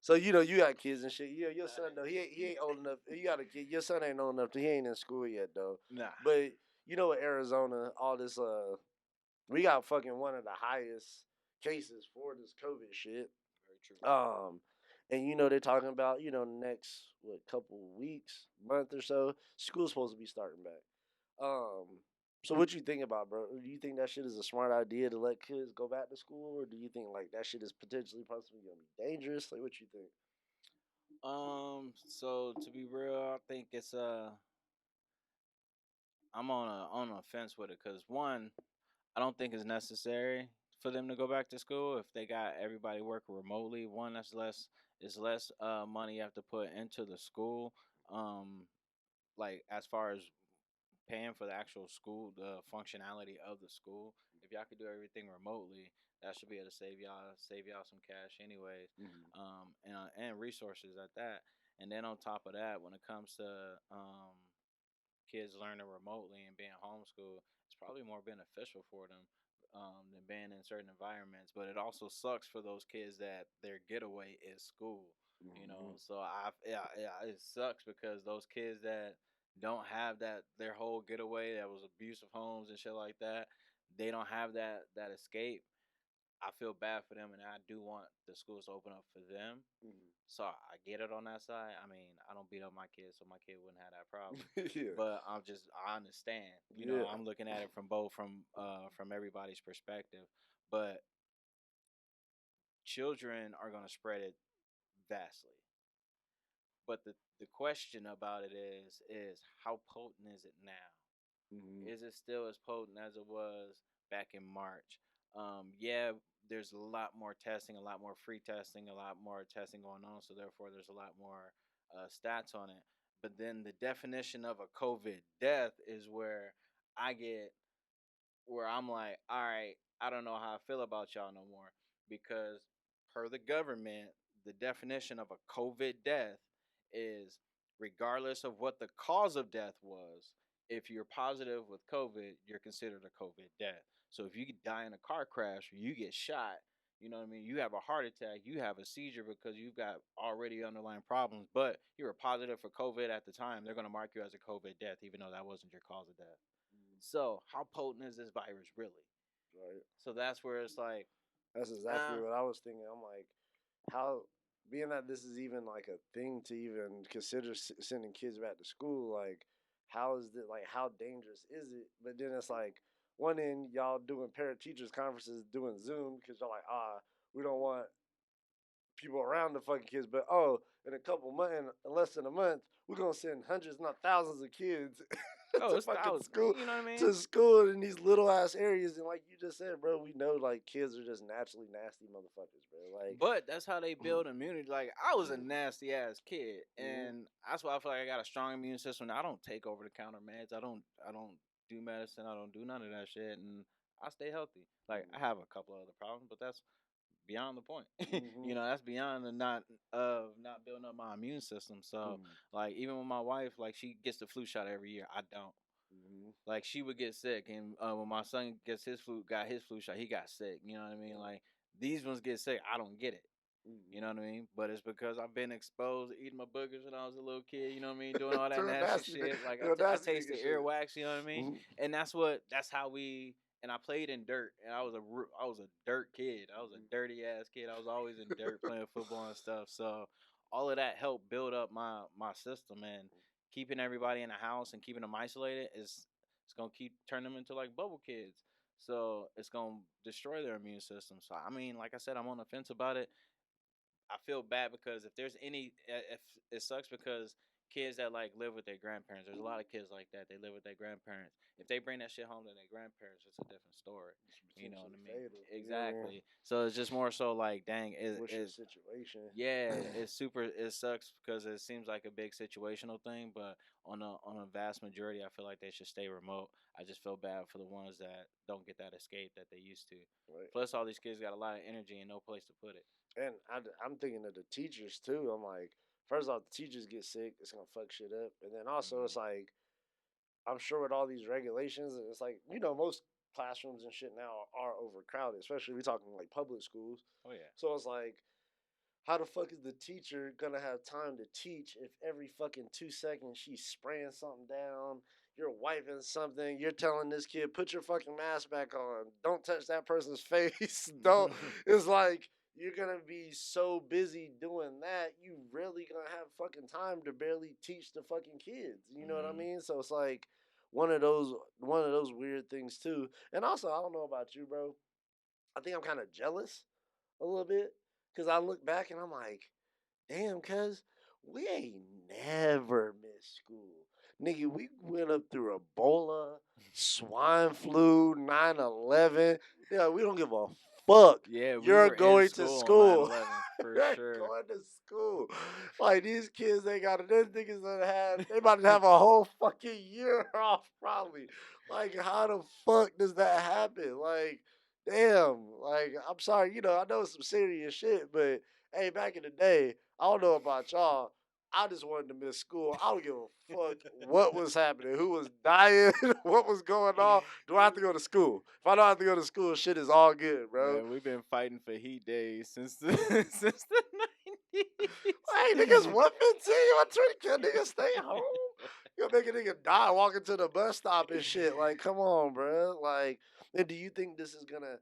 So you got kids and shit. Your son though he ain't old enough. You got a kid. Your son ain't old enough. He ain't in school yet though. Nah. But with Arizona, all this we got fucking one of the highest cases for this COVID shit. Very true. And they're talking about the next couple weeks, month or so, school's supposed to be starting back. Um, so what you think about, bro? Do you think that shit is a smart idea to let kids go back to school, or do you think like that shit is potentially possibly gonna be dangerous? Like, what you think? So to be real, I think it's I'm on a fence with it because one, I don't think it's necessary for them to go back to school if they got everybody working remotely. One, that's less is less money you have to put into the school. Um, like as far as paying for the actual school, the functionality of the school. If y'all could do everything remotely, that should be able to save y'all some cash, anyways, Mm-hmm. and resources at that. And then on top of that, when it comes to kids learning remotely and being homeschooled, it's probably more beneficial for them than being in certain environments. But it also sucks for those kids that their getaway is school. Mm-hmm. So yeah, it sucks because those kids that don't have their whole getaway that was abusive homes and shit like that, they don't have that escape. I feel bad for them, and I do want the schools to open up for them. Mm-hmm. So I get it on that side. I mean, I don't beat up my kids, so my kid wouldn't have that problem. Yeah, But I understand. yeah, I'm looking at it from everybody's perspective. But children are gonna spread it vastly. But the question about it is how potent is it now? mm-hmm. Is it still as potent as it was back in March? Yeah, there's a lot more testing, a lot more free testing, a lot more testing going on. So therefore, there's a lot more stats on it. But then the definition of a COVID death is I get where I'm like, all right, I don't know how I feel about y'all no more because per the government, the definition of a COVID death is regardless of what the cause of death was, if you're positive with COVID, you're considered a COVID death. So if you die in a car crash or you get shot, you know what I mean? You have a heart attack, you have a seizure because you've got already underlying problems, but you were positive for COVID at the time, they're going to mark you as a COVID death, even though that wasn't your cause of death. So, how potent is this virus really? Right. So that's where it's like, That's exactly uh, what I was thinking. I'm like, how being that this is even like a thing to even consider sending kids back to school, like how is it like how dangerous is it? But then it's like one end y'all doing parent teachers conferences doing Zoom because y'all like we don't want people around the fucking kids, but in a couple months, in less than a month, we're gonna send hundreds, not thousands of kids oh, to it's fucking thousands. school You know what I mean? to school in these little ass areas. And like you just said, bro, we know like kids are just naturally nasty motherfuckers, bro. Like But that's how they build immunity. Like I was a nasty ass kid, mhm, and that's why I feel like I got a strong immune system. I don't take over the counter meds. I don't do medicine. I don't do none of that shit, and I stay healthy. Like I have a couple of other problems, but that's beyond the point. mhm, That's beyond the not building up my immune system. So mhm, like even with my wife, like she gets the flu shot every year. I don't. mhm, Like she would get sick, and when my son got his flu shot, he got sick. You know what I mean? Like these ones get sick, I don't get it. You mhm. know what I mean? But it's because I've been exposed to eating my boogers when I was a little kid. You know what I mean? Doing all that Doing nasty nasty, shit. Like doing I nasty nigga tasted shit. earwax. You know what I mean? Mhm. And that's how we. And I played in dirt, and I was a dirt kid. I was a dirty ass kid. I was always in dirt playing football and stuff. So all of that helped build up my system, and keeping everybody in the house and keeping them isolated is it's gonna keep turn them into like bubble kids. So it's gonna destroy their immune system. So I mean, like I said, I'm on the fence about it. I feel bad because if it sucks because kids that like live with their grandparents, there's a lot of kids like that. They live with their grandparents. If they bring that shit home to their grandparents, it's a different story. It's You know what potentially I mean? fatal. Yeah. Exactly. So it's just more so like, dang, What's your situation? yeah, it's super. It sucks because it seems like a big situational thing, but on a vast majority, I feel like they should stay remote. I just feel bad for the ones that don't get that escape that they used to. Right. Plus, all these kids got a lot of energy and no place to put it. And I'm thinking of the teachers too. I'm like, first off, the teachers get sick, it's gonna fuck shit up, and then also it's Mm-hmm. like, I'm sure with all these regulations, it's like most classrooms and shit now are overcrowded, especially we talking like public schools. Oh yeah. So it's like how the fuck is the teacher gonna have time to teach if every fucking 2 seconds she's spraying something down, you're wiping something, you're telling this kid, put your fucking mask back on, don't touch that person's face, don't. It's like you're gonna be so busy doing that, you really gonna have fucking time to barely teach the fucking kids. You know what I Mm-hmm. mean? So it's like one of those weird things too. And also, I don't know about you, bro. I think I'm kind of jealous a little bit because I look back and I'm like, damn, cuz we ain't never missed school. Nigga, we went up through Ebola, swine flu, 9/11. Yeah, we don't give a fuck. Yeah, we You're were in going to school on school. 9/11 for You're sure. going to school. Like these kids, they got it. These niggas that have, they about to have a whole fucking year off probably. Like, how the fuck does that happen? Like, damn. Like, I'm sorry, I know it's some serious shit, but hey, back in the day, I don't know about y'all. I just wanted to miss school. I don't give a fuck what was happening, who was dying, what was going on. Do I have to go to school? If I don't have to go to school, shit is all good, bro. Man, we've been fighting for heat days since the since the Hey, niggas, 90s. 115, 120, can niggas stay home? You gonna make a nigga die walking to the bus stop and shit. Like, come on, bro. Like, and do you think this is gonna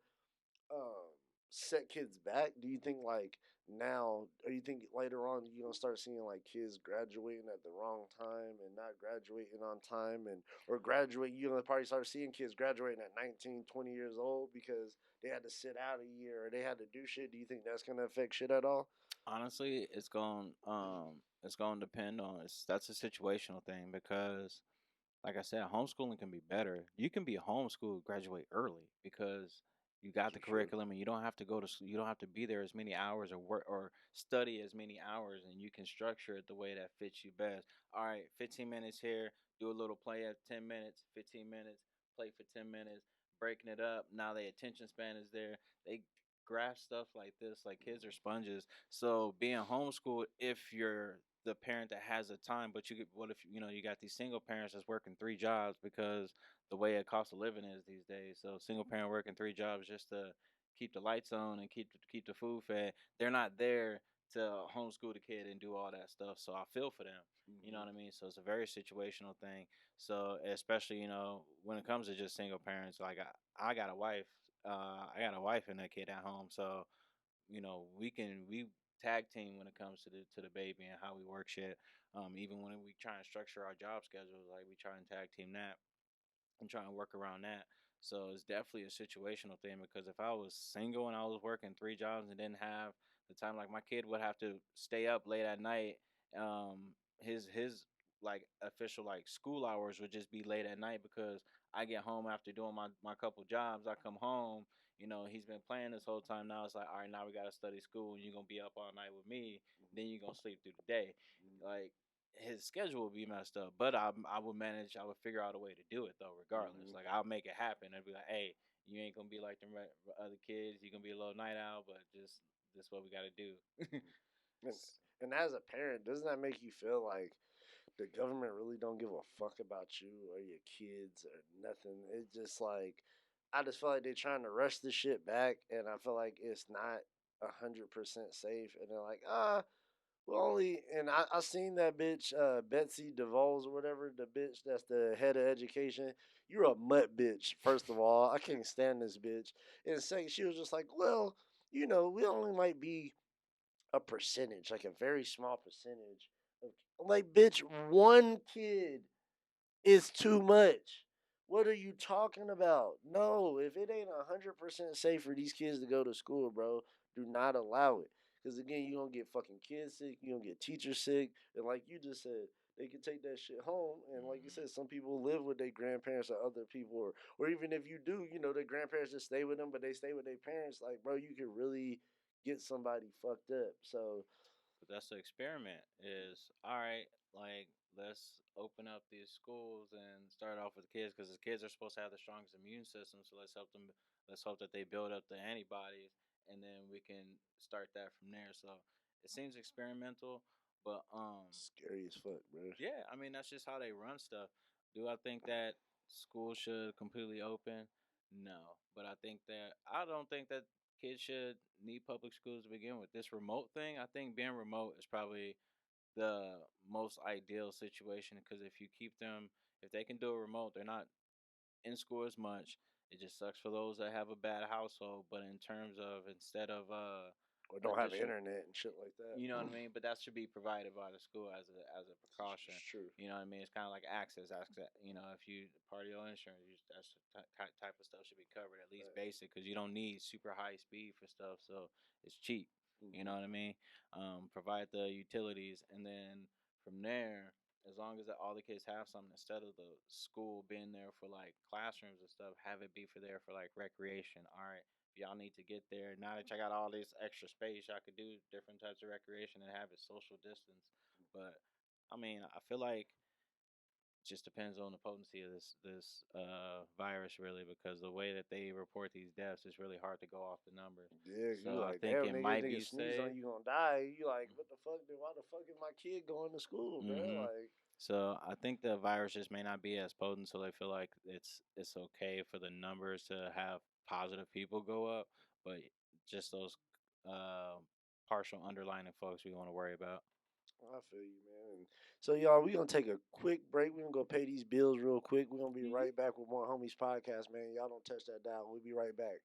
um, set kids back? Do you think like now, or you think later on you're gonna start seeing like kids graduating at the wrong time and not graduating on time, and or graduate? You're gonna probably start seeing kids graduating at 19, 20 years old because they had to sit out a year or they had to do shit. Do you think that's gonna affect shit at all? Honestly, it's going to depend on that's a situational thing because like I said, homeschooling can be better. You can be homeschooled, graduate early because you got the True. curriculum and you don't have to go to school. You don't have to be there as many hours or work or study as many hours, and you can structure it the way that fits you best. All right, 15 minutes here, do a little play at 10 minutes, 15 minutes, play for 10 minutes, breaking it up. Now the attention span is there. They grasp stuff like this. Like kids are sponges. So being homeschooled, if you're the parent that has the time, but you get what if you got these single parents that's working three jobs because the way a cost of living is these days. So single parent working three jobs just to keep the lights on and keep the food fed. They're not there to homeschool the kid and do all that stuff. So I feel for them. You know Mm-hmm. what I mean? So it's a very situational thing. So especially when it comes to just single parents, like I got a wife. I got a wife and a kid at home. So we tag team when it comes to the baby and how we work shit. Even when we try and structure our job schedules, like we try and tag team that and try and work around that. So it's definitely a situational thing because if I was single and I was working three jobs and didn't have the time, like my kid would have to stay up late at night. His like official like school hours would just be late at night because I get home after doing my couple jobs. I come home, he's been playing this whole time. Now it's like, all right, now we gotta study school, and you're gonna be up all night with me. Then you're gonna sleep through the day, like his schedule would be messed up. But I would manage. I would figure out a way to do it though, regardless. Mm-hmm. Like I'll make it happen. I'd be like, hey, you ain't gonna be like the other kids. You're gonna be a little night owl, but just this what we got to do. And, and as a parent, doesn't that make you feel like the government really don't give a fuck about you or your kids or nothing? It's just like I just feel like they're trying to rush this shit back, and I feel like it's not 100% safe. And they're like, well, only, and I seen that bitch, Betsy DeVos or whatever, the bitch that's the head of education. You're a mutt bitch, first of all. I can't stand this bitch. And second, she was just like, well, we only might be a percentage, like a very small percentage. Like, bitch, one kid is too much. What are you talking about? No, if it ain't 100% safe for these kids to go to school, bro, do not allow it. Because again, you're gonna get fucking kids sick, you're gonna get teachers sick, and like you just said, they can take that shit home. And like you Mhm. said, some people live with their grandparents or other people, or even if you do, their grandparents just stay with them, but they stay with their parents. Like, bro, you can really get somebody fucked up. So, But that's the experiment. Is all right. Like let's open up these schools and start off with kids because the kids are supposed to have the strongest immune system. So let's help them. Let's hope that they build up the antibodies, and then we can start that from there. So it seems experimental, but scary as fuck, bro. yeah, I mean that's just how they run stuff. Do I think that school should completely open? No, but I don't think that kids should need public schools to begin with. This remote thing, I think being remote is probably the most ideal situation because if you keep them, if they can do it remote, they're not in school as much. It just sucks for those that have a bad household. But in terms of instead of or don't have addition, internet and shit like that. you know what I mean? But that should be provided by the school as a precaution. It's true. You know what I mean? It's kind of like access. Access. You know, if you part of your insurance, that's type of stuff should be covered at least Right. basic because you don't need super high speed for stuff, so it's cheap. You know what I mean? Provide the utilities, and then from there, as long as all the kids have something, instead of the school being there for like classrooms and stuff, have it be for there for like recreation. All right, y'all need to get there. Now that y'all got all this extra space, y'all could do different types of recreation and have it social distance. But I mean, I feel like it just depends on the potency of this virus, really, because the way that they report these deaths is really hard to go off the numbers. Yeah, you So I like, think damn, it nigga, might nigga be sneeze on safe. you gonna die. You like, what the fuck? Then why the fuck is my kid going to school, bro? hmm Like, So I think the virus just may not be as potent, so they feel like it's okay for the numbers to have positive people go up, but just those uh, partial underlining folks we want to worry about. I feel you, man. And so, y'all, we gonna take a quick break. We gonna go pay these bills real quick. We gonna be right back with more homies podcast, man. Y'all don't touch that dial. We'll be right back.